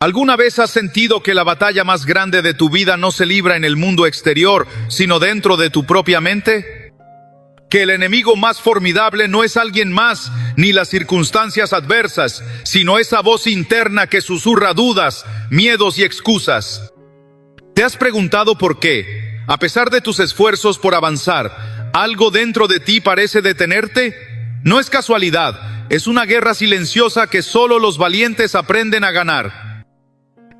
¿Alguna vez has sentido que la batalla más grande de tu vida no se libra en el mundo exterior, sino dentro de tu propia mente? Que el enemigo más formidable no es alguien más, ni las circunstancias adversas, sino esa voz interna que susurra dudas, miedos y excusas. ¿Te has preguntado por qué, a pesar de tus esfuerzos por avanzar, algo dentro de ti parece detenerte? No es casualidad, es una guerra silenciosa que solo los valientes aprenden a ganar.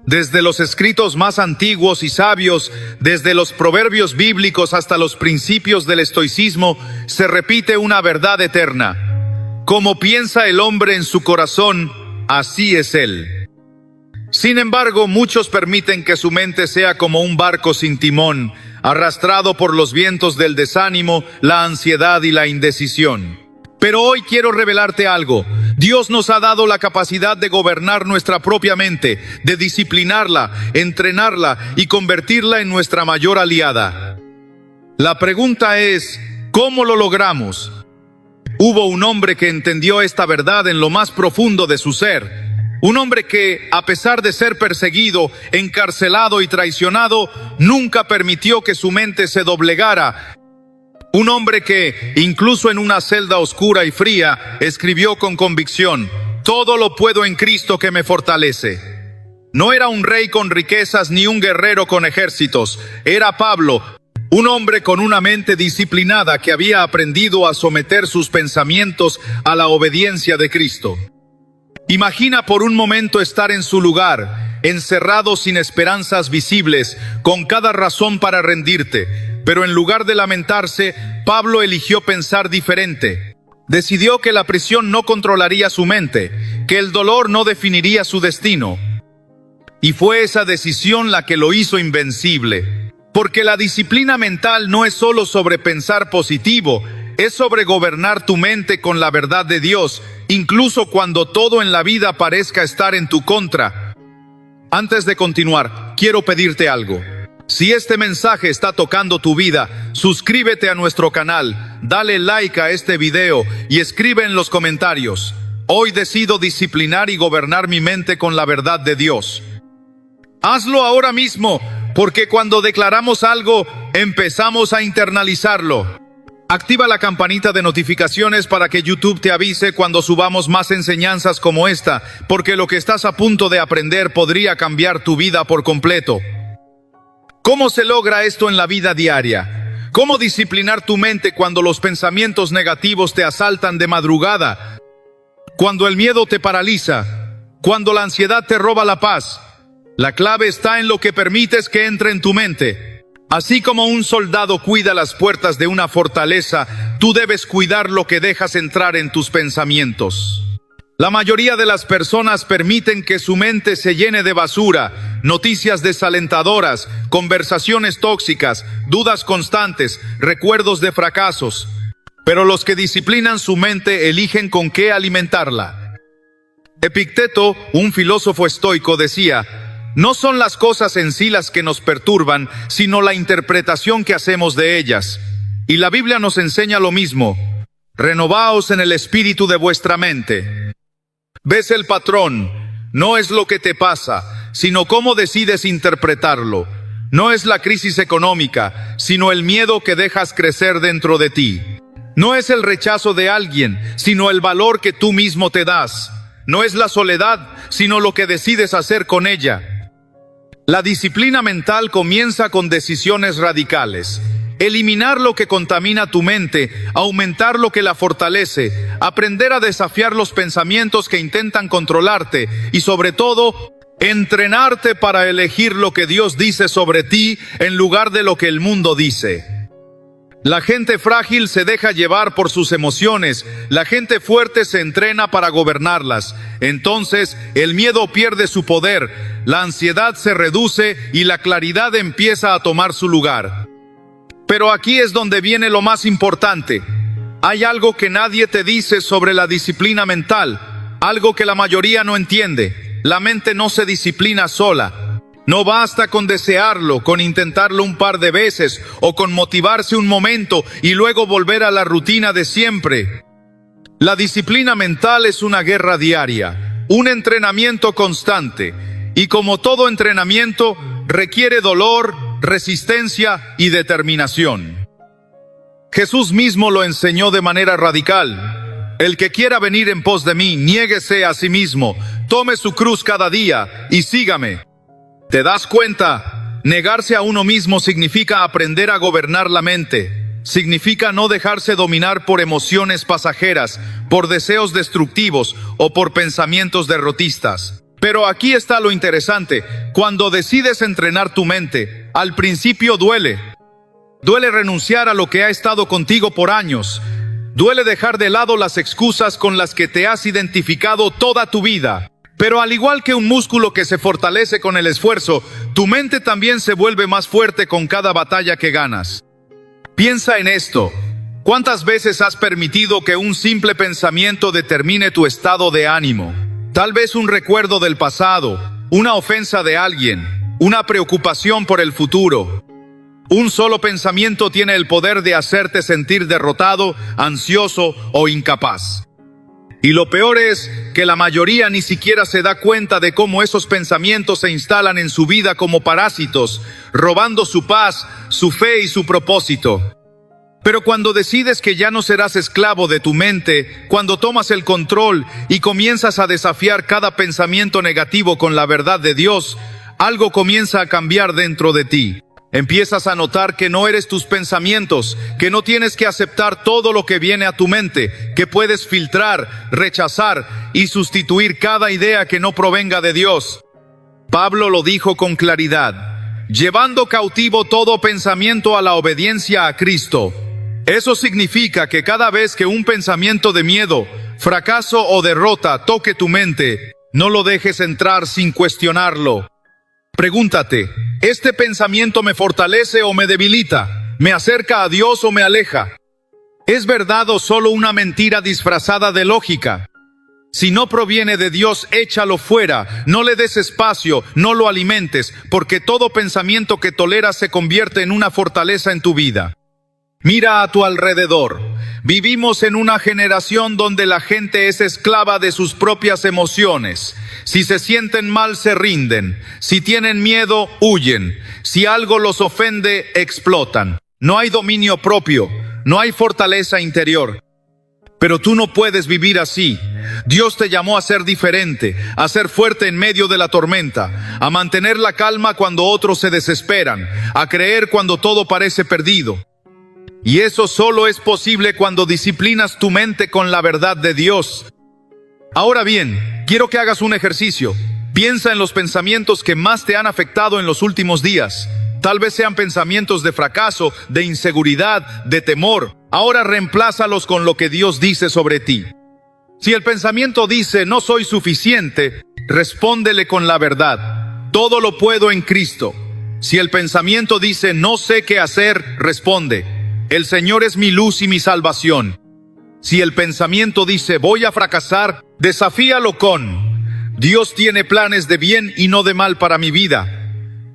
Desde los escritos más antiguos y sabios, desde los proverbios bíblicos hasta los principios del estoicismo, se repite una verdad eterna. Como piensa el hombre en su corazón, así es él. Sin embargo, muchos permiten que su mente sea como un barco sin timón, arrastrado por los vientos del desánimo, la ansiedad y la indecisión. Pero hoy quiero revelarte algo. Dios nos ha dado la capacidad de gobernar nuestra propia mente, de disciplinarla, entrenarla y convertirla en nuestra mayor aliada. La pregunta es, ¿cómo lo logramos? Hubo un hombre que entendió esta verdad en lo más profundo de su ser. Un hombre que, a pesar de ser perseguido, encarcelado y traicionado, nunca permitió que su mente se doblegara. Un hombre que, incluso en una celda oscura y fría, escribió con convicción: todo lo puedo en Cristo que me fortalece. No era un rey con riquezas ni un guerrero con ejércitos. Era Pablo, un hombre con una mente disciplinada que había aprendido a someter sus pensamientos a la obediencia de Cristo. Imagina por un momento estar en su lugar, encerrado sin esperanzas visibles, con cada razón para rendirte. Pero en lugar de lamentarse, Pablo eligió pensar diferente. Decidió que la prisión no controlaría su mente, que el dolor no definiría su destino. Y fue esa decisión la que lo hizo invencible. Porque la disciplina mental no es solo sobre pensar positivo, es sobre gobernar tu mente con la verdad de Dios, incluso cuando todo en la vida parezca estar en tu contra. Antes de continuar, quiero pedirte algo. Si este mensaje está tocando tu vida, suscríbete a nuestro canal, dale like a este video y escribe en los comentarios: hoy decido disciplinar y gobernar mi mente con la verdad de Dios. Hazlo ahora mismo, porque cuando declaramos algo, empezamos a internalizarlo. Activa la campanita de notificaciones para que YouTube te avise cuando subamos más enseñanzas como esta, porque lo que estás a punto de aprender podría cambiar tu vida por completo. ¿Cómo se logra esto en la vida diaria? ¿Cómo disciplinar tu mente cuando los pensamientos negativos te asaltan de madrugada? Cuando el miedo te paraliza, cuando la ansiedad te roba la paz. La clave está en lo que permites que entre en tu mente. Así como un soldado cuida las puertas de una fortaleza, tú debes cuidar lo que dejas entrar en tus pensamientos. La mayoría de las personas permiten que su mente se llene de basura, noticias desalentadoras, conversaciones tóxicas, dudas constantes, recuerdos de fracasos. Pero los que disciplinan su mente eligen con qué alimentarla. Epicteto, un filósofo estoico, decía: no son las cosas en sí las que nos perturban, sino la interpretación que hacemos de ellas. Y la Biblia nos enseña lo mismo: renovaos en el espíritu de vuestra mente. ¿Ves el patrón? No es lo que te pasa, sino cómo decides interpretarlo. No es la crisis económica, sino el miedo que dejas crecer dentro de ti. No es el rechazo de alguien, sino el valor que tú mismo te das. No es la soledad, sino lo que decides hacer con ella. La disciplina mental comienza con decisiones radicales. Eliminar lo que contamina tu mente, aumentar lo que la fortalece, aprender a desafiar los pensamientos que intentan controlarte y, sobre todo, entrenarte para elegir lo que Dios dice sobre ti en lugar de lo que el mundo dice. La gente frágil se deja llevar por sus emociones, la gente fuerte se entrena para gobernarlas. Entonces, el miedo pierde su poder, la ansiedad se reduce y la claridad empieza a tomar su lugar. Pero aquí es donde viene lo más importante. Hay algo que nadie te dice sobre la disciplina mental, algo que la mayoría no entiende. La mente no se disciplina sola. No basta con desearlo, con intentarlo un par de veces o con motivarse un momento y luego volver a la rutina de siempre. La disciplina mental es una guerra diaria, un entrenamiento constante. y como todo entrenamiento, requiere dolor, resistencia y determinación. Jesús mismo lo enseñó de manera radical. El que quiera venir en pos de mí, niéguese a sí mismo, tome su cruz cada día y sígame. ¿Te das cuenta? Negarse a uno mismo significa aprender a gobernar la mente. Significa no dejarse dominar por emociones pasajeras, por deseos destructivos o por pensamientos derrotistas. Pero aquí está lo interesante. Cuando decides entrenar tu mente, al principio duele. Duele renunciar a lo que ha estado contigo por años. Duele dejar de lado las excusas con las que te has identificado toda tu vida. Pero al igual que un músculo que se fortalece con el esfuerzo, tu mente también se vuelve más fuerte con cada batalla que ganas. Piensa en esto. ¿Cuántas veces has permitido que un simple pensamiento determine tu estado de ánimo? Tal vez un recuerdo del pasado, una ofensa de alguien, una preocupación por el futuro. Un solo pensamiento tiene el poder de hacerte sentir derrotado, ansioso o incapaz. Y lo peor es que la mayoría ni siquiera se da cuenta de cómo esos pensamientos se instalan en su vida como parásitos, robando su paz, su fe y su propósito. Pero cuando decides que ya no serás esclavo de tu mente, cuando tomas el control y comienzas a desafiar cada pensamiento negativo con la verdad de Dios, algo comienza a cambiar dentro de ti. Empiezas a notar que no eres tus pensamientos, que no tienes que aceptar todo lo que viene a tu mente, que puedes filtrar, rechazar y sustituir cada idea que no provenga de Dios. Pablo lo dijo con claridad, llevando cautivo todo pensamiento a la obediencia a Cristo. Eso significa que cada vez que un pensamiento de miedo, fracaso o derrota toque tu mente, no lo dejes entrar sin cuestionarlo. Pregúntate, ¿este pensamiento me fortalece o me debilita? ¿Me acerca a Dios o me aleja? ¿Es verdad o solo una mentira disfrazada de lógica? Si no proviene de Dios, échalo fuera, no le des espacio, no lo alimentes, porque todo pensamiento que toleras se convierte en una fortaleza en tu vida. Mira a tu alrededor. Vivimos en una generación donde la gente es esclava de sus propias emociones. Si se sienten mal, se rinden. Si tienen miedo, huyen. Si algo los ofende, explotan. No hay dominio propio. No hay fortaleza interior. Pero tú no puedes vivir así. Dios te llamó a ser diferente, a ser fuerte en medio de la tormenta, a mantener la calma cuando otros se desesperan, a creer cuando todo parece perdido. Y eso solo es posible cuando disciplinas tu mente con la verdad de Dios. Ahora bien, quiero que hagas un ejercicio. Piensa en los pensamientos que más te han afectado en los últimos días. Tal vez sean pensamientos de fracaso, de inseguridad, de temor. Ahora reemplázalos con lo que Dios dice sobre ti. Si el pensamiento dice, no soy suficiente, respóndele con la verdad. Todo lo puedo en Cristo. Si el pensamiento dice, no sé qué hacer, responde, el Señor es mi luz y mi salvación. Si el pensamiento dice, voy a fracasar, desafíalo con, Dios tiene planes de bien y no de mal para mi vida.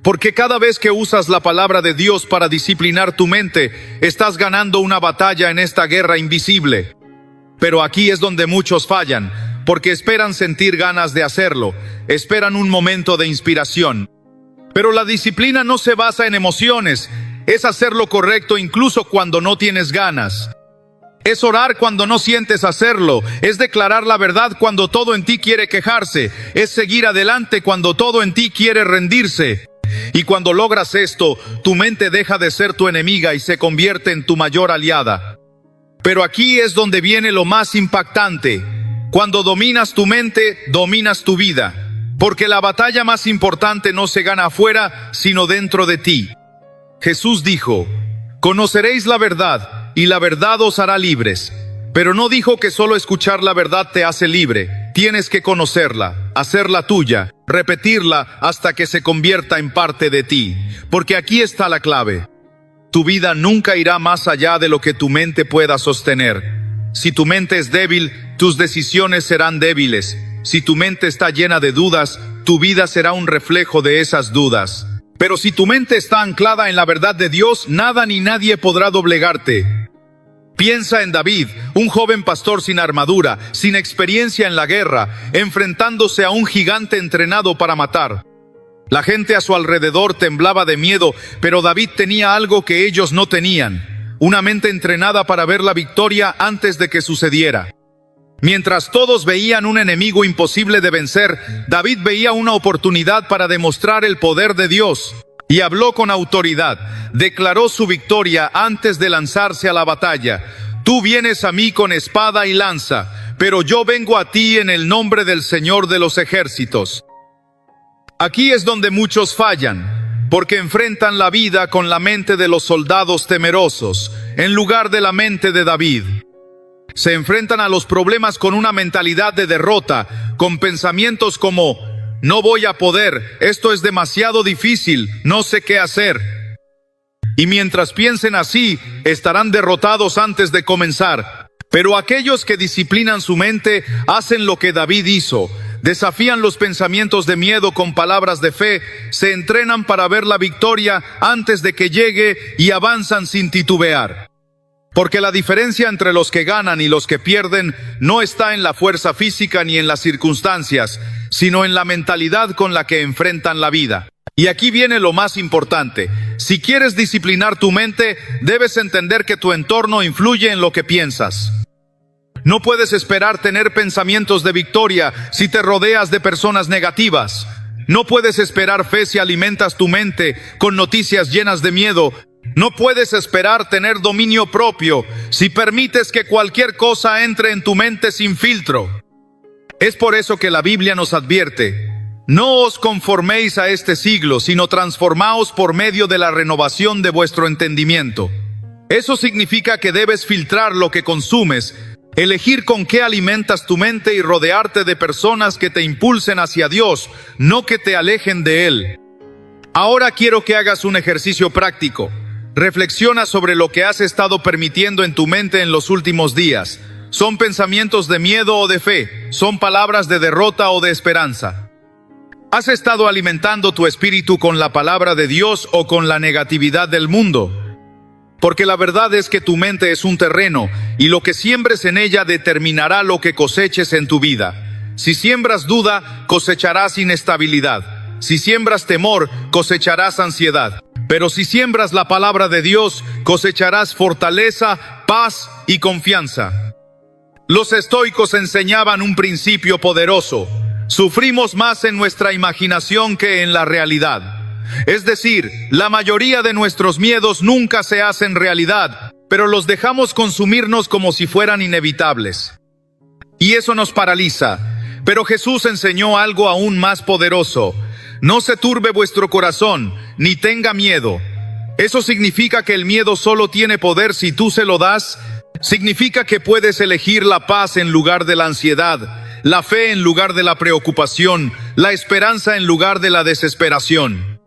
Porque cada vez que usas la palabra de Dios para disciplinar tu mente, estás ganando una batalla en esta guerra invisible. Pero aquí es donde muchos fallan, porque esperan sentir ganas de hacerlo, esperan un momento de inspiración. Pero la disciplina no se basa en emociones, es hacer lo correcto incluso cuando no tienes ganas. Es orar cuando no sientes hacerlo, es declarar la verdad cuando todo en ti quiere quejarse, es seguir adelante cuando todo en ti quiere rendirse. Y cuando logras esto, tu mente deja de ser tu enemiga y se convierte en tu mayor aliada. Pero aquí es donde viene lo más impactante. Cuando dominas tu mente, dominas tu vida. Porque la batalla más importante no se gana afuera, sino dentro de ti. Jesús dijo, conoceréis la verdad, y la verdad os hará libres. Pero no dijo que solo escuchar la verdad te hace libre. Tienes que conocerla, hacerla tuya, repetirla hasta que se convierta en parte de ti. Porque aquí está la clave. Tu vida nunca irá más allá de lo que tu mente pueda sostener. Si tu mente es débil, tus decisiones serán débiles. Si tu mente está llena de dudas, tu vida será un reflejo de esas dudas. Pero si tu mente está anclada en la verdad de Dios, nada ni nadie podrá doblegarte. Piensa en David, un joven pastor sin armadura, sin experiencia en la guerra, enfrentándose a un gigante entrenado para matar. La gente a su alrededor temblaba de miedo, pero David tenía algo que ellos no tenían: una mente entrenada para ver la victoria antes de que sucediera. Mientras todos veían un enemigo imposible de vencer, David veía una oportunidad para demostrar el poder de Dios. Y habló con autoridad, declaró su victoria antes de lanzarse a la batalla. Tú vienes a mí con espada y lanza, pero yo vengo a ti en el nombre del Señor de los ejércitos. Aquí es donde muchos fallan, porque enfrentan la vida con la mente de los soldados temerosos, en lugar de la mente de David. Se enfrentan a los problemas con una mentalidad de derrota, con pensamientos como: no voy a poder, esto es demasiado difícil, no sé qué hacer. Y mientras piensen así, estarán derrotados antes de comenzar. Pero aquellos que disciplinan su mente hacen lo que David hizo: desafían los pensamientos de miedo con palabras de fe, se entrenan para ver la victoria antes de que llegue y avanzan sin titubear. Porque la diferencia entre los que ganan y los que pierden no está en la fuerza física ni en las circunstancias, sino en la mentalidad con la que enfrentan la vida. Y aquí viene lo más importante: si quieres disciplinar tu mente, debes entender que tu entorno influye en lo que piensas. No puedes esperar tener pensamientos de victoria si te rodeas de personas negativas. No puedes esperar fe si alimentas tu mente con noticias llenas de miedo. No puedes esperar tener dominio propio si permites que cualquier cosa entre en tu mente sin filtro. Es por eso que la Biblia nos advierte: no os conforméis a este siglo, sino transformaos por medio de la renovación de vuestro entendimiento. Eso significa que debes filtrar lo que consumes, elegir con qué alimentas tu mente y rodearte de personas que te impulsen hacia Dios, no que te alejen de Él. Ahora quiero que hagas un ejercicio práctico. Reflexiona sobre lo que has estado permitiendo en tu mente en los últimos días. ¿Son pensamientos de miedo o de fe? ¿Son palabras de derrota o de esperanza? ¿Has estado alimentando tu espíritu con la palabra de Dios o con la negatividad del mundo? Porque la verdad es que tu mente es un terreno, y lo que siembres en ella determinará lo que coseches en tu vida. Si siembras duda, cosecharás inestabilidad. Si siembras temor, cosecharás ansiedad. Pero si siembras la palabra de Dios, cosecharás fortaleza, paz y confianza. Los estoicos enseñaban un principio poderoso: sufrimos más en nuestra imaginación que en la realidad. Es decir, la mayoría de nuestros miedos nunca se hacen realidad, pero los dejamos consumirnos como si fueran inevitables. Y eso nos paraliza. Pero Jesús enseñó algo aún más poderoso: no se turbe vuestro corazón, ni tenga miedo. Eso significa que el miedo solo tiene poder si tú se lo das. Significa que puedes elegir la paz en lugar de la ansiedad, la fe en lugar de la preocupación, la esperanza en lugar de la desesperación.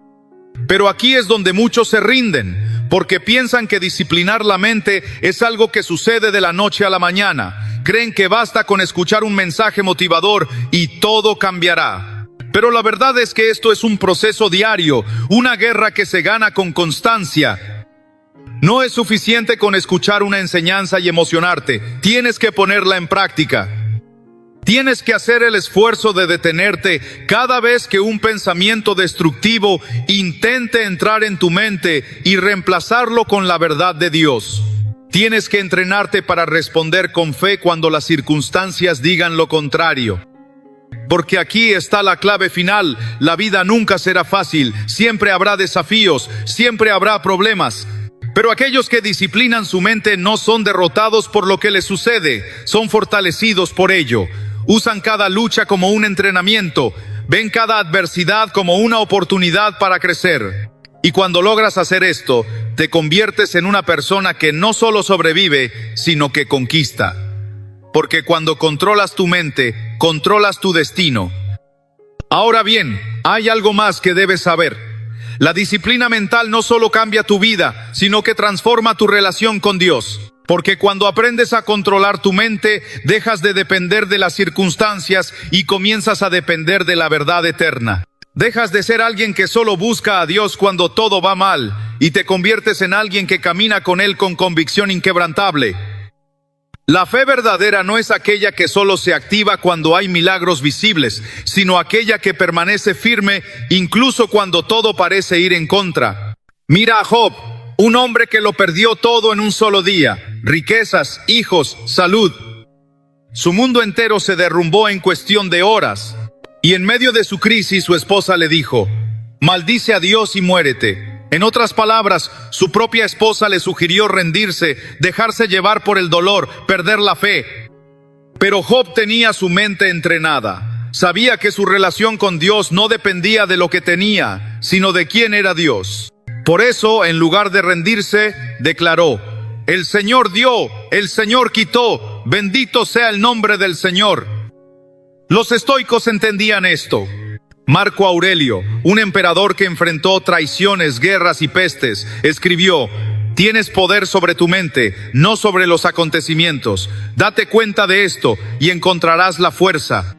Pero aquí es donde muchos se rinden, porque piensan que disciplinar la mente es algo que sucede de la noche a la mañana. Creen que basta con escuchar un mensaje motivador y todo cambiará. Pero la verdad es que esto es un proceso diario, una guerra que se gana con constancia. No es suficiente con escuchar una enseñanza y emocionarte, tienes que ponerla en práctica. Tienes que hacer el esfuerzo de detenerte cada vez que un pensamiento destructivo intente entrar en tu mente y reemplazarlo con la verdad de Dios. Tienes que entrenarte para responder con fe cuando las circunstancias digan lo contrario. Porque aquí está la clave final: la vida nunca será fácil, siempre habrá desafíos, siempre habrá problemas. Pero aquellos que disciplinan su mente no son derrotados por lo que les sucede, son fortalecidos por ello. Usan cada lucha como un entrenamiento, ven cada adversidad como una oportunidad para crecer. Y cuando logras hacer esto, te conviertes en una persona que no solo sobrevive, sino que conquista. Porque cuando controlas tu mente, controlas tu destino. Ahora bien, hay algo más que debes saber. La disciplina mental no solo cambia tu vida, sino que transforma tu relación con Dios. Porque cuando aprendes a controlar tu mente, dejas de depender de las circunstancias y comienzas a depender de la verdad eterna. Dejas de ser alguien que solo busca a Dios cuando todo va mal, y te conviertes en alguien que camina con Él con convicción inquebrantable. La fe verdadera no es aquella que solo se activa cuando hay milagros visibles, sino aquella que permanece firme incluso cuando todo parece ir en contra. Mira a Job, un hombre que lo perdió todo en un solo día: riquezas, hijos, salud. Su mundo entero se derrumbó en cuestión de horas. Y en medio de su crisis, su esposa le dijo: maldice a Dios y muérete. En otras palabras, su propia esposa le sugirió rendirse, dejarse llevar por el dolor, perder la fe. Pero Job tenía su mente entrenada. Sabía que su relación con Dios no dependía de lo que tenía, sino de quién era Dios. Por eso, en lugar de rendirse, declaró: el Señor dio, el Señor quitó, bendito sea el nombre del Señor. Los estoicos entendían esto. Marco Aurelio, un emperador que enfrentó traiciones, guerras y pestes, escribió: tienes poder sobre tu mente, no sobre los acontecimientos. Date cuenta de esto y encontrarás la fuerza.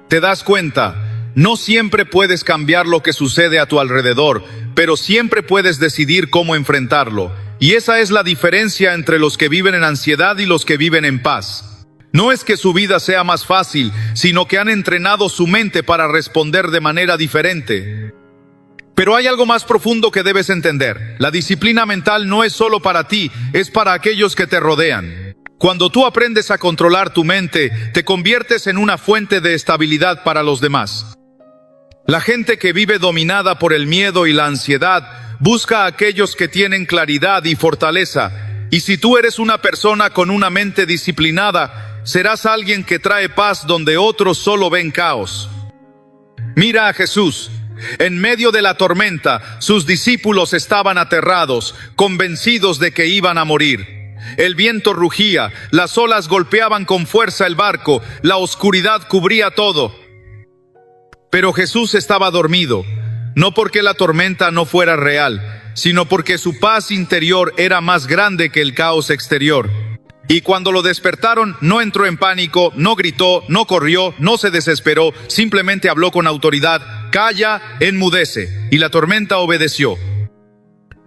¿Te das cuenta? No siempre puedes cambiar lo que sucede a tu alrededor, pero siempre puedes decidir cómo enfrentarlo. Y esa es la diferencia entre los que viven en ansiedad y los que viven en paz. No es que su vida sea más fácil, sino que han entrenado su mente para responder de manera diferente. Pero hay algo más profundo que debes entender. La disciplina mental no es solo para ti, es para aquellos que te rodean. Cuando tú aprendes a controlar tu mente, te conviertes en una fuente de estabilidad para los demás. La gente que vive dominada por el miedo y la ansiedad busca a aquellos que tienen claridad y fortaleza. Y si tú eres una persona con una mente disciplinada, serás alguien que trae paz donde otros solo ven caos. Mira a Jesús. En medio de la tormenta, sus discípulos estaban aterrados, convencidos de que iban a morir. El viento rugía, las olas golpeaban con fuerza el barco, la oscuridad cubría todo. Pero Jesús estaba dormido, no porque la tormenta no fuera real, sino porque su paz interior era más grande que el caos exterior. Y cuando lo despertaron, no entró en pánico, no gritó, no corrió, no se desesperó, simplemente habló con autoridad: calla, enmudece. Y la tormenta obedeció.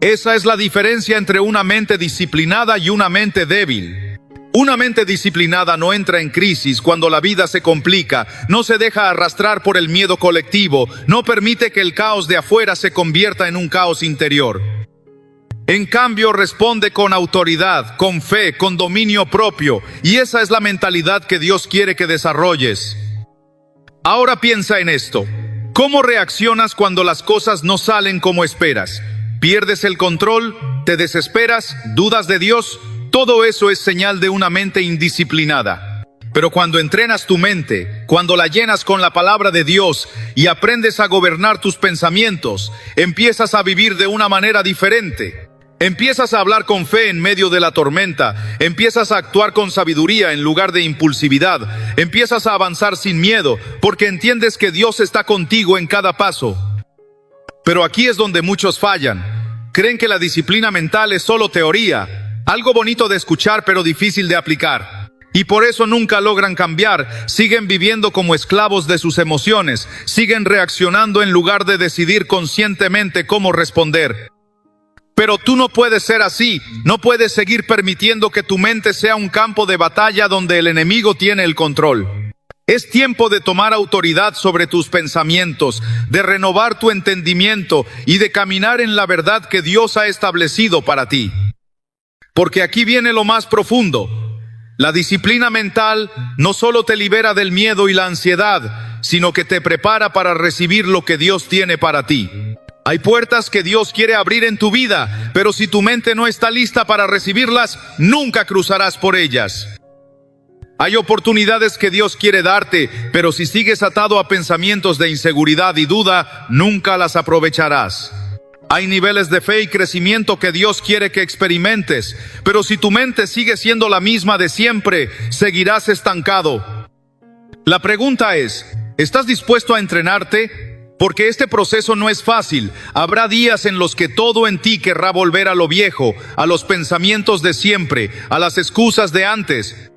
Esa es la diferencia entre una mente disciplinada y una mente débil. Una mente disciplinada no entra en crisis cuando la vida se complica, no se deja arrastrar por el miedo colectivo, no permite que el caos de afuera se convierta en un caos interior. En cambio, responde con autoridad, con fe, con dominio propio, y esa es la mentalidad que Dios quiere que desarrolles. Ahora piensa en esto. ¿Cómo reaccionas cuando las cosas no salen como esperas? ¿Pierdes el control? ¿Te desesperas? ¿Dudas de Dios? Todo eso es señal de una mente indisciplinada. Pero cuando entrenas tu mente, cuando la llenas con la palabra de Dios y aprendes a gobernar tus pensamientos, empiezas a vivir de una manera diferente. Empiezas a hablar con fe en medio de la tormenta, empiezas a actuar con sabiduría en lugar de impulsividad, empiezas a avanzar sin miedo, porque entiendes que Dios está contigo en cada paso. Pero aquí es donde muchos fallan. Creen que la disciplina mental es solo teoría, algo bonito de escuchar pero difícil de aplicar. Y por eso nunca logran cambiar, siguen viviendo como esclavos de sus emociones, siguen reaccionando en lugar de decidir conscientemente cómo responder. Pero tú no puedes ser así, no puedes seguir permitiendo que tu mente sea un campo de batalla donde el enemigo tiene el control. Es tiempo de tomar autoridad sobre tus pensamientos, de renovar tu entendimiento y de caminar en la verdad que Dios ha establecido para ti. Porque aquí viene lo más profundo. La disciplina mental no solo te libera del miedo y la ansiedad, sino que te prepara para recibir lo que Dios tiene para ti. Hay puertas que Dios quiere abrir en tu vida, pero si tu mente no está lista para recibirlas, nunca cruzarás por ellas. Hay oportunidades que Dios quiere darte, pero si sigues atado a pensamientos de inseguridad y duda, nunca las aprovecharás. Hay niveles de fe y crecimiento que Dios quiere que experimentes, pero si tu mente sigue siendo la misma de siempre, seguirás estancado. La pregunta es, ¿estás dispuesto a entrenarte? Porque este proceso no es fácil. Habrá días en los que todo en ti querrá volver a lo viejo, a los pensamientos de siempre, a las excusas de antes.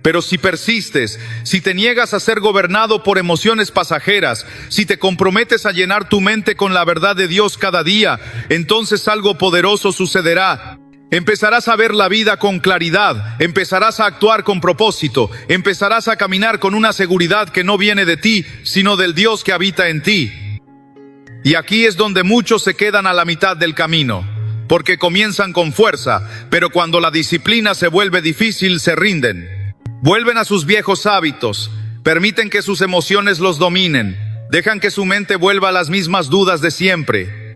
Pero si persistes, si te niegas a ser gobernado por emociones pasajeras, si te comprometes a llenar tu mente con la verdad de Dios cada día, entonces algo poderoso sucederá. Empezarás a ver la vida con claridad, empezarás a actuar con propósito, empezarás a caminar con una seguridad que no viene de ti, sino del Dios que habita en ti. Y aquí es donde muchos se quedan a la mitad del camino, porque comienzan con fuerza, pero cuando la disciplina se vuelve difícil, se rinden. Vuelven a sus viejos hábitos, permiten que sus emociones los dominen, dejan que su mente vuelva a las mismas dudas de siempre.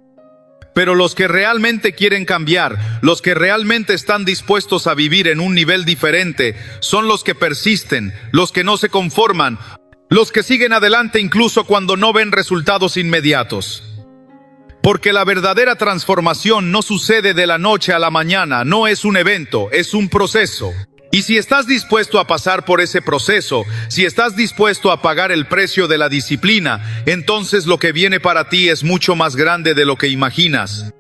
Pero los que realmente quieren cambiar, los que realmente están dispuestos a vivir en un nivel diferente, son los que persisten, los que no se conforman, los que siguen adelante incluso cuando no ven resultados inmediatos. Porque la verdadera transformación no sucede de la noche a la mañana, no es un evento, es un proceso. Y si estás dispuesto a pasar por ese proceso, si estás dispuesto a pagar el precio de la disciplina, entonces lo que viene para ti es mucho más grande de lo que imaginas.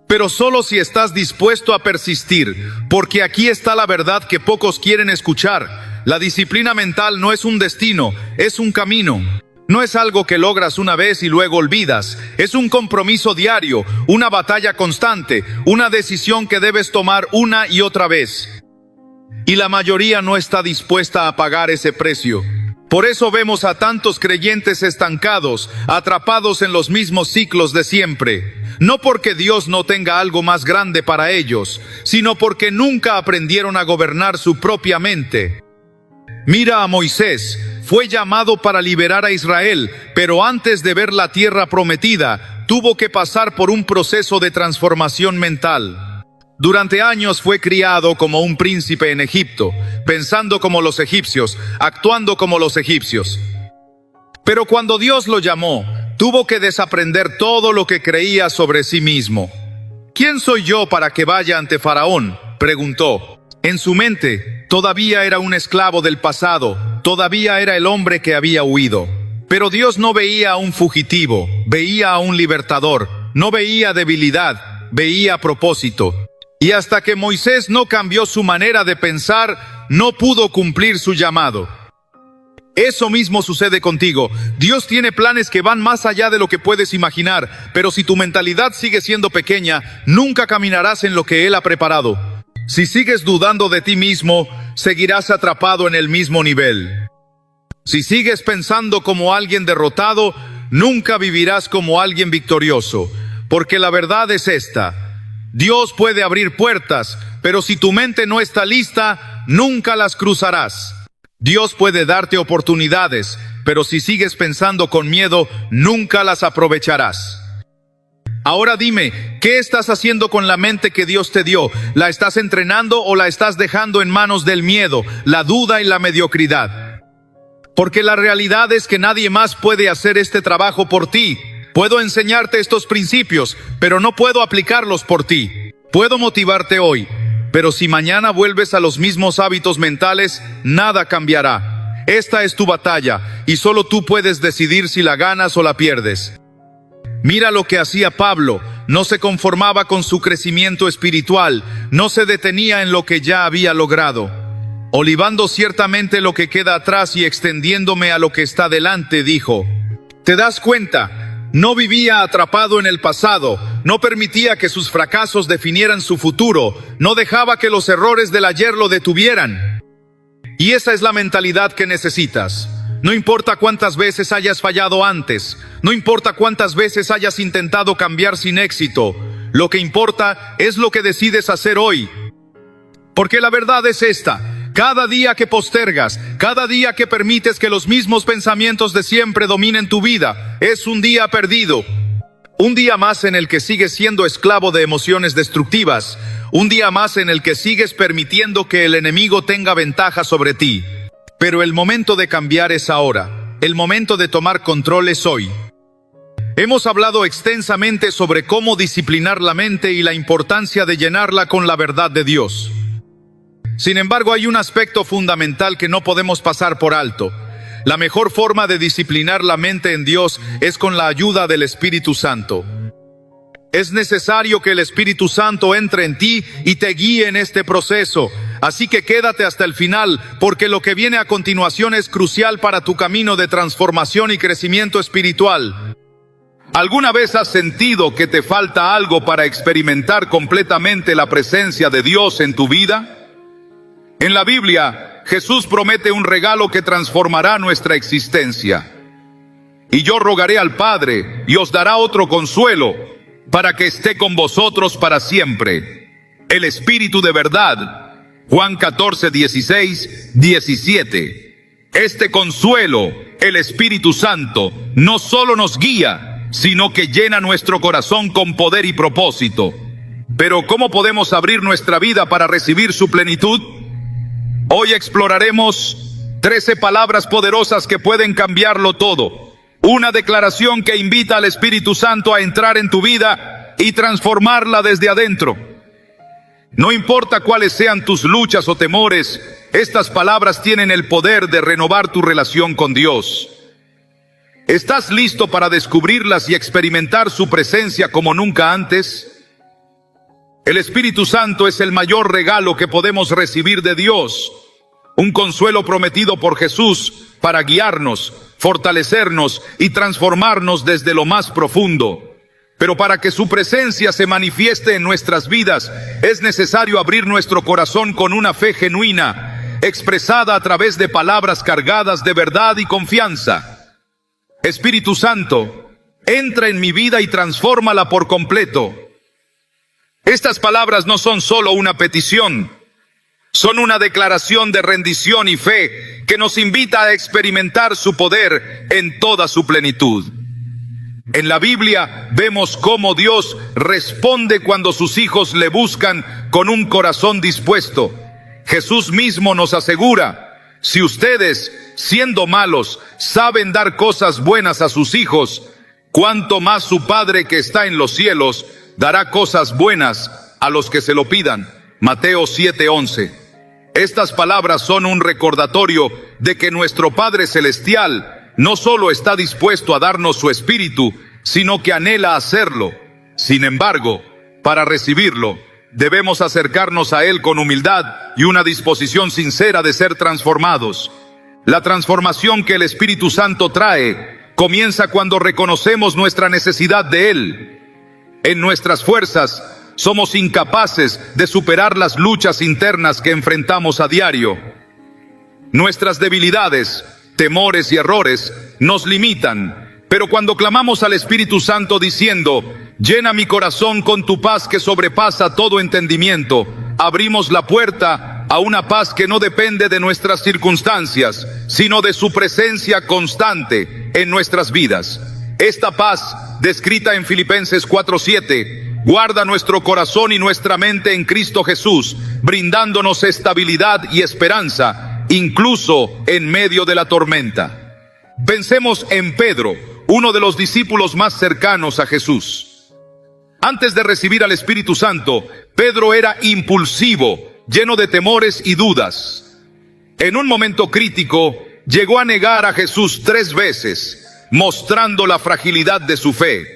Pero solo si estás dispuesto a persistir, porque aquí está la verdad que pocos quieren escuchar. La disciplina mental no es un destino, es un camino. No es algo que logras una vez y luego olvidas. Es un compromiso diario, una batalla constante, una decisión que debes tomar una y otra vez. Y la mayoría no está dispuesta a pagar ese precio. Por eso vemos a tantos creyentes estancados, atrapados en los mismos ciclos de siempre. No porque Dios no tenga algo más grande para ellos, sino porque nunca aprendieron a gobernar su propia mente. Mira a Moisés, fue llamado para liberar a Israel, pero antes de ver la tierra prometida, tuvo que pasar por un proceso de transformación mental. Durante años fue criado como un príncipe en Egipto, pensando como los egipcios, actuando como los egipcios. Pero cuando Dios lo llamó, tuvo que desaprender todo lo que creía sobre sí mismo. ¿Quién soy yo para que vaya ante Faraón?, preguntó. En su mente, todavía era un esclavo del pasado, todavía era el hombre que había huido. Pero Dios no veía a un fugitivo, veía a un libertador, no veía debilidad, veía propósito. Y hasta que Moisés no cambió su manera de pensar, no pudo cumplir su llamado. Eso mismo sucede contigo. Dios tiene planes que van más allá de lo que puedes imaginar, pero si tu mentalidad sigue siendo pequeña, nunca caminarás en lo que Él ha preparado. Si sigues dudando de ti mismo, seguirás atrapado en el mismo nivel. Si sigues pensando como alguien derrotado, nunca vivirás como alguien victorioso, porque la verdad es esta. Dios puede abrir puertas, pero si tu mente no está lista, nunca las cruzarás. Dios puede darte oportunidades, pero si sigues pensando con miedo, nunca las aprovecharás. Ahora dime, ¿qué estás haciendo con la mente que Dios te dio? ¿La estás entrenando o la estás dejando en manos del miedo, la duda y la mediocridad? Porque la realidad es que nadie más puede hacer este trabajo por ti. Puedo enseñarte estos principios, pero no puedo aplicarlos por ti. Puedo motivarte hoy, pero si mañana vuelves a los mismos hábitos mentales, nada cambiará. Esta es tu batalla, y solo tú puedes decidir si la ganas o la pierdes. Mira lo que hacía Pablo, no se conformaba con su crecimiento espiritual, no se detenía en lo que ya había logrado. Olivando ciertamente lo que queda atrás y extendiéndome a lo que está delante, dijo: ¿te das cuenta? No vivía atrapado en el pasado, no permitía que sus fracasos definieran su futuro, no dejaba que los errores del ayer lo detuvieran. Y esa es la mentalidad que necesitas. No importa cuántas veces hayas fallado antes, no importa cuántas veces hayas intentado cambiar sin éxito, lo que importa es lo que decides hacer hoy. Porque la verdad es esta: cada día que postergas, cada día que permites que los mismos pensamientos de siempre dominen tu vida, es un día perdido. Un día más en el que sigues siendo esclavo de emociones destructivas. Un día más en el que sigues permitiendo que el enemigo tenga ventaja sobre ti. Pero el momento de cambiar es ahora. El momento de tomar control es hoy. Hemos hablado extensamente sobre cómo disciplinar la mente y la importancia de llenarla con la verdad de Dios. Sin embargo, hay un aspecto fundamental que no podemos pasar por alto. La mejor forma de disciplinar la mente en Dios es con la ayuda del Espíritu Santo. Es necesario que el Espíritu Santo entre en ti y te guíe en este proceso. Así que quédate hasta el final, porque lo que viene a continuación es crucial para tu camino de transformación y crecimiento espiritual. ¿Alguna vez has sentido que te falta algo para experimentar completamente la presencia de Dios en tu vida? En la Biblia, Jesús promete un regalo que transformará nuestra existencia. Y yo rogaré al Padre y os dará otro consuelo para que esté con vosotros para siempre. El Espíritu de verdad. Juan 14, 16, 17. Este consuelo, el Espíritu Santo, no solo nos guía, sino que llena nuestro corazón con poder y propósito. Pero ¿cómo podemos abrir nuestra vida para recibir su plenitud? Hoy exploraremos 13 palabras poderosas que pueden cambiarlo todo. Una declaración que invita al Espíritu Santo a entrar en tu vida y transformarla desde adentro. No importa cuáles sean tus luchas o temores, estas palabras tienen el poder de renovar tu relación con Dios. ¿Estás listo para descubrirlas y experimentar su presencia como nunca antes? El Espíritu Santo es el mayor regalo que podemos recibir de Dios. Un consuelo prometido por Jesús para guiarnos, fortalecernos y transformarnos desde lo más profundo. Pero para que su presencia se manifieste en nuestras vidas, es necesario abrir nuestro corazón con una fe genuina, expresada a través de palabras cargadas de verdad y confianza. Espíritu Santo, entra en mi vida y transfórmala por completo. Estas palabras no son solo una petición, son una declaración de rendición y fe que nos invita a experimentar su poder en toda su plenitud. En la Biblia vemos cómo Dios responde cuando sus hijos le buscan con un corazón dispuesto. Jesús mismo nos asegura, si ustedes, siendo malos, saben dar cosas buenas a sus hijos, cuánto más su Padre que está en los cielos dará cosas buenas a los que se lo pidan. Mateo 7:11. Estas palabras son un recordatorio de que nuestro Padre Celestial no solo está dispuesto a darnos su Espíritu, sino que anhela hacerlo. Sin embargo, para recibirlo, debemos acercarnos a Él con humildad y una disposición sincera de ser transformados. La transformación que el Espíritu Santo trae comienza cuando reconocemos nuestra necesidad de Él. En nuestras fuerzas, somos incapaces de superar las luchas internas que enfrentamos a diario. Nuestras debilidades, temores y errores nos limitan, pero cuando clamamos al Espíritu Santo diciendo, llena mi corazón con tu paz que sobrepasa todo entendimiento, abrimos la puerta a una paz que no depende de nuestras circunstancias, sino de su presencia constante en nuestras vidas. Esta paz, descrita en Filipenses 4:7, guarda nuestro corazón y nuestra mente en Cristo Jesús, brindándonos estabilidad y esperanza, incluso en medio de la tormenta. Pensemos en Pedro, uno de los discípulos más cercanos a Jesús. Antes de recibir al Espíritu Santo, Pedro era impulsivo, lleno de temores y dudas. En un momento crítico, llegó a negar a Jesús 3 veces, mostrando la fragilidad de su fe.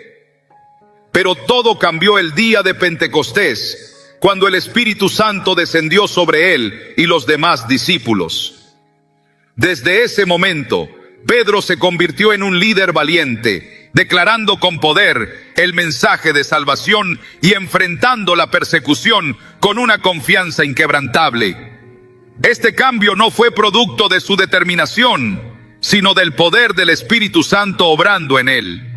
Pero todo cambió el día de Pentecostés, cuando el Espíritu Santo descendió sobre él y los demás discípulos. Desde ese momento, Pedro se convirtió en un líder valiente, declarando con poder el mensaje de salvación y enfrentando la persecución con una confianza inquebrantable. Este cambio no fue producto de su determinación, sino del poder del Espíritu Santo obrando en él.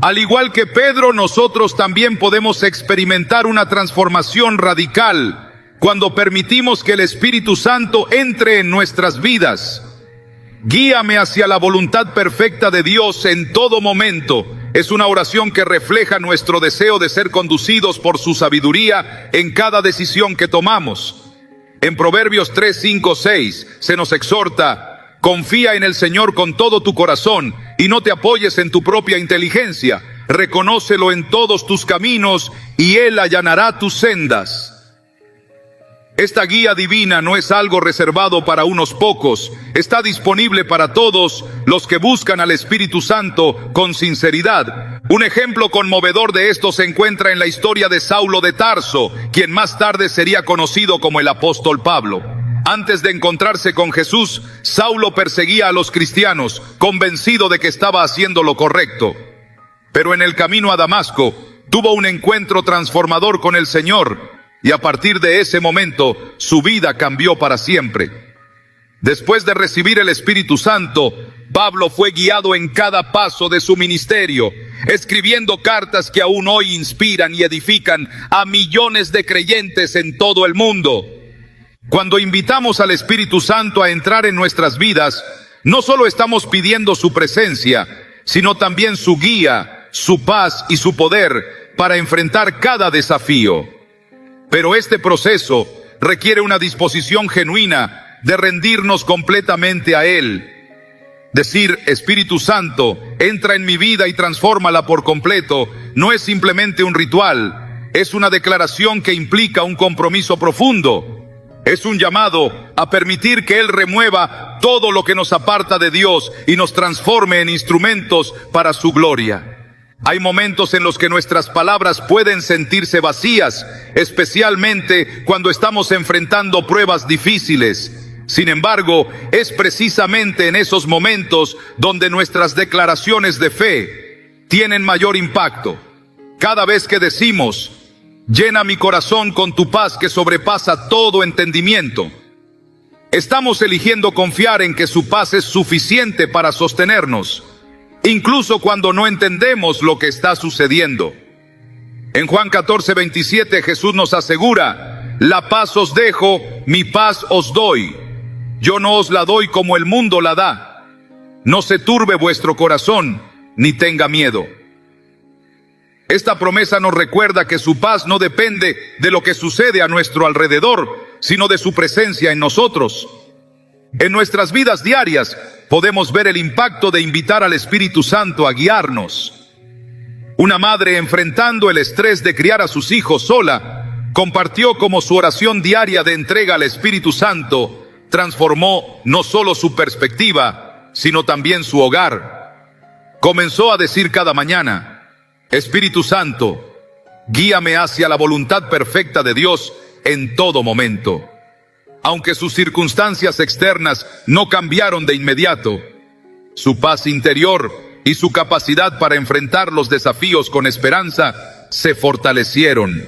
Al igual que Pedro, nosotros también podemos experimentar una transformación radical cuando permitimos que el Espíritu Santo entre en nuestras vidas. Guíame hacia la voluntad perfecta de Dios en todo momento. Es una oración que refleja nuestro deseo de ser conducidos por su sabiduría en cada decisión que tomamos. En Proverbios 3, 5, 6 se nos exhorta: confía en el Señor con todo tu corazón y no te apoyes en tu propia inteligencia. Reconócelo en todos tus caminos y Él allanará tus sendas. Esta guía divina no es algo reservado para unos pocos, está disponible para todos los que buscan al Espíritu Santo con sinceridad. Un ejemplo conmovedor de esto se encuentra en la historia de Saulo de Tarso, quien más tarde sería conocido como el apóstol Pablo. Antes de encontrarse con Jesús, Saulo perseguía a los cristianos, convencido de que estaba haciendo lo correcto. Pero en el camino a Damasco tuvo un encuentro transformador con el Señor, y a partir de ese momento su vida cambió para siempre. Después de recibir el Espíritu Santo, Pablo fue guiado en cada paso de su ministerio, escribiendo cartas que aún hoy inspiran y edifican a millones de creyentes en todo el mundo. Cuando invitamos al Espíritu Santo a entrar en nuestras vidas, no solo estamos pidiendo su presencia, sino también su guía, su paz y su poder para enfrentar cada desafío. Pero este proceso requiere una disposición genuina de rendirnos completamente a Él. Decir, Espíritu Santo, entra en mi vida y transfórmala por completo, no es simplemente un ritual, es una declaración que implica un compromiso profundo. Es un llamado a permitir que Él remueva todo lo que nos aparta de Dios y nos transforme en instrumentos para su gloria. Hay momentos en los que nuestras palabras pueden sentirse vacías, especialmente cuando estamos enfrentando pruebas difíciles. Sin embargo, es precisamente en esos momentos donde nuestras declaraciones de fe tienen mayor impacto. Cada vez que decimos, llena mi corazón con tu paz que sobrepasa todo entendimiento, estamos eligiendo confiar en que su paz es suficiente para sostenernos, incluso cuando no entendemos lo que está sucediendo. En Juan 14:27 Jesús nos asegura, la paz os dejo, mi paz os doy. Yo no os la doy como el mundo la da. No se turbe vuestro corazón, ni tenga miedo. Esta promesa nos recuerda que su paz no depende de lo que sucede a nuestro alrededor, sino de su presencia en nosotros. En nuestras vidas diarias podemos ver el impacto de invitar al Espíritu Santo a guiarnos. Una madre, enfrentando el estrés de criar a sus hijos sola, compartió cómo su oración diaria de entrega al Espíritu Santo transformó no solo su perspectiva, sino también su hogar. Comenzó a decir cada mañana, Espíritu Santo, guíame hacia la voluntad perfecta de Dios en todo momento. Aunque sus circunstancias externas no cambiaron de inmediato, su paz interior y su capacidad para enfrentar los desafíos con esperanza se fortalecieron.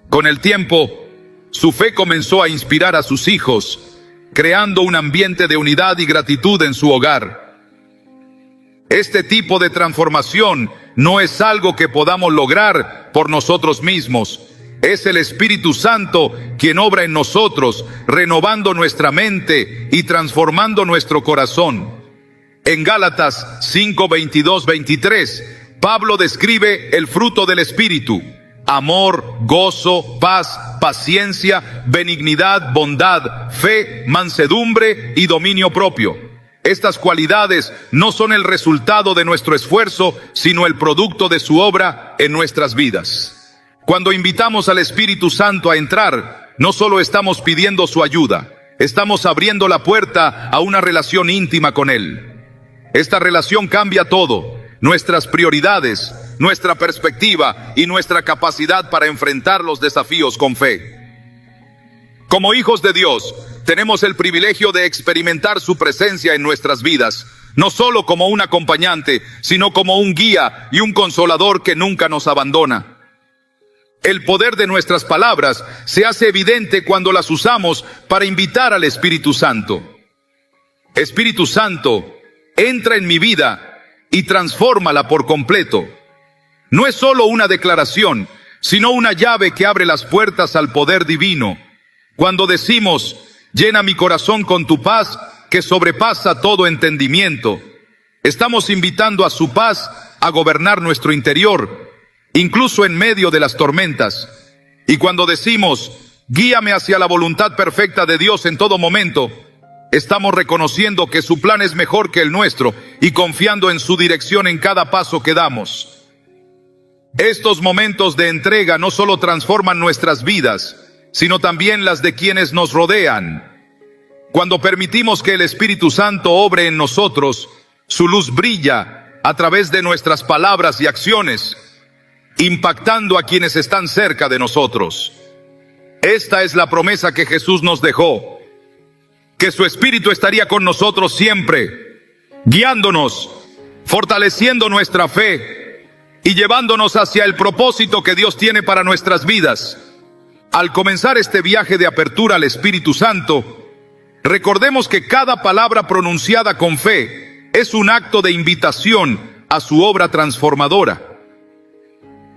Con el tiempo, su fe comenzó a inspirar a sus hijos, creando un ambiente de unidad y gratitud en su hogar. Este tipo de transformación no es algo que podamos lograr por nosotros mismos. Es el Espíritu Santo quien obra en nosotros, renovando nuestra mente y transformando nuestro corazón. En Gálatas 5:22-23, Pablo describe el fruto del Espíritu: amor, gozo, paz, paciencia, benignidad, bondad, fe, mansedumbre y dominio propio. Estas cualidades no son el resultado de nuestro esfuerzo, sino el producto de su obra en nuestras vidas. Cuando invitamos al Espíritu Santo a entrar, no solo estamos pidiendo su ayuda, estamos abriendo la puerta a una relación íntima con Él. Esta relación cambia todo: nuestras prioridades, nuestra perspectiva y nuestra capacidad para enfrentar los desafíos con fe. Como hijos de Dios, tenemos el privilegio de experimentar su presencia en nuestras vidas, no solo como un acompañante, sino como un guía y un consolador que nunca nos abandona. El poder de nuestras palabras se hace evidente cuando las usamos para invitar al Espíritu Santo. Espíritu Santo, entra en mi vida y transfórmala por completo. No es solo una declaración, sino una llave que abre las puertas al poder divino. Cuando decimos, llena mi corazón con tu paz que sobrepasa todo entendimiento, estamos invitando a su paz a gobernar nuestro interior, incluso en medio de las tormentas. Y cuando decimos, guíame hacia la voluntad perfecta de Dios en todo momento, estamos reconociendo que su plan es mejor que el nuestro y confiando en su dirección en cada paso que damos. Estos momentos de entrega no solo transforman nuestras vidas, sino también las de quienes nos rodean. Cuando permitimos que el Espíritu Santo obre en nosotros, su luz brilla a través de nuestras palabras y acciones, impactando a quienes están cerca de nosotros. Esta es la promesa que Jesús nos dejó, que su Espíritu estaría con nosotros siempre, guiándonos, fortaleciendo nuestra fe y llevándonos hacia el propósito que Dios tiene para nuestras vidas. Al comenzar este viaje de apertura al Espíritu Santo, recordemos que cada palabra pronunciada con fe es un acto de invitación a su obra transformadora.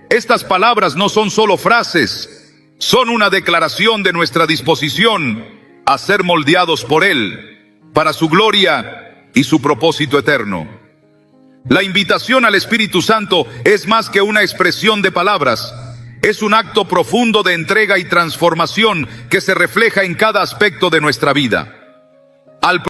Estas palabras no son solo frases, son una declaración de nuestra disposición a ser moldeados por Él, para su gloria y su propósito eterno. La invitación al Espíritu Santo es más que una expresión de palabras, es un acto profundo de entrega y transformación que se refleja en cada aspecto de nuestra vida. Al